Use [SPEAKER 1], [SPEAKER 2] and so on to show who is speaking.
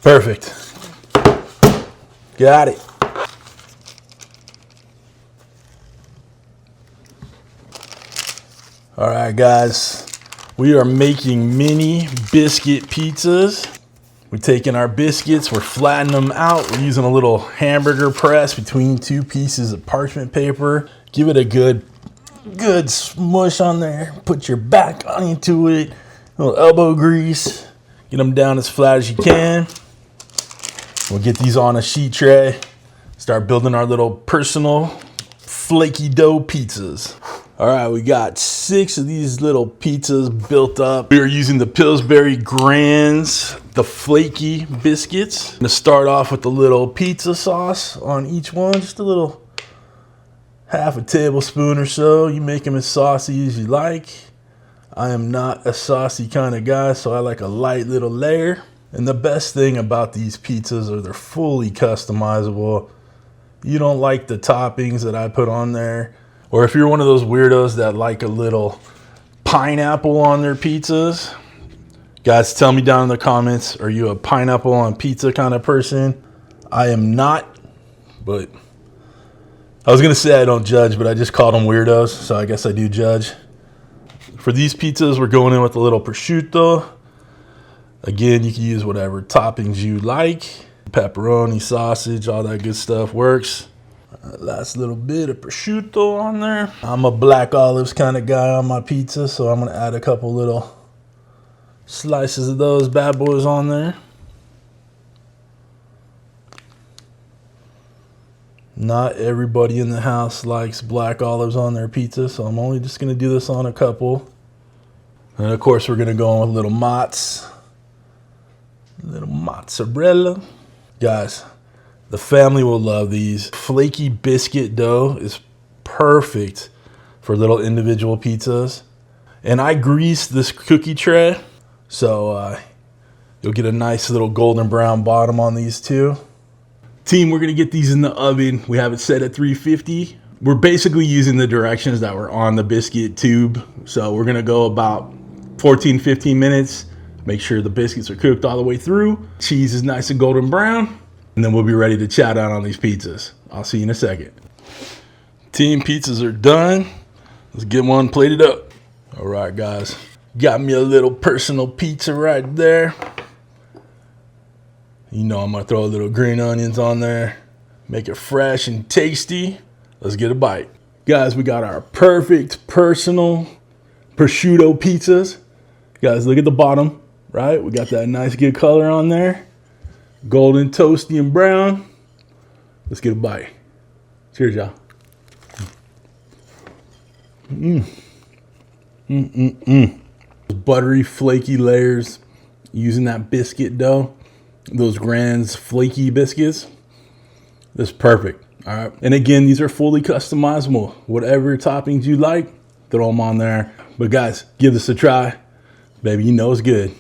[SPEAKER 1] Perfect. Got it. All right, guys. We are making mini biscuit pizzas. We're taking our biscuits, we're flattening them out. We're using a little hamburger press between two pieces of parchment paper. Give it a good smush on there. Put your back into it. A little elbow grease. Get them down as flat as you can. We'll get these on a sheet tray. Start building our little personal flaky dough pizzas. All right, we got 6 of these little pizzas built up. We are using the Pillsbury Grands, the Flaky biscuits. I'm gonna start off with a little pizza sauce on each one, just a little half a tablespoon or so. You make them as saucy as you like. I am not a saucy kind of guy, so I like a light little layer. And the best thing about these pizzas are they're fully customizable. You don't like the toppings that I put on there, or if you're one of those weirdos that like a little pineapple on their pizzas, guys, tell me down in the comments, are you a pineapple on pizza kind of person? I am not, but I was gonna say I don't judge, but I just called them weirdos, so I guess I do judge. For these pizzas, we're going in with a little prosciutto. Again, you can use whatever toppings you like. Pepperoni, sausage, all that good stuff works. Last little bit of prosciutto on there. I'm a black olives kind of guy on my pizza, so I'm gonna add a couple little slices of those bad boys on there. Not everybody in the house likes black olives on their pizza, so I'm only just gonna do this on a couple. And of course, we're gonna go on with little mozzarella. Guys, the family will love these. Flaky biscuit dough is perfect for little individual pizzas. And I greased this cookie tray, so you'll get a nice little golden brown bottom on these too. Team, we're gonna get these in the oven. We have it set at 350. We're basically using the directions that were on the biscuit tube. So we're gonna go about 14, 15 minutes. Make sure the biscuits are cooked all the way through. Cheese is nice and golden brown. And then we'll be ready to chat out on these pizzas. I'll see you in a second. Team, pizzas are done. Let's get one plated up. All right, guys. Got me a little personal pizza right there. You know I'm gonna throw a little green onions on there. Make it fresh and tasty. Let's get a bite. Guys, we got our perfect personal prosciutto pizzas. Guys, look at the bottom, right? We got that nice good color on there. Golden, toasty, and brown. Let's get a bite. Cheers, y'all. Buttery, flaky layers using that biscuit dough. Those Grands Flaky biscuits. This is perfect. All right. And again, these are fully customizable. Whatever toppings you like, throw them on there. But guys, give this a try. Baby, you know it's good.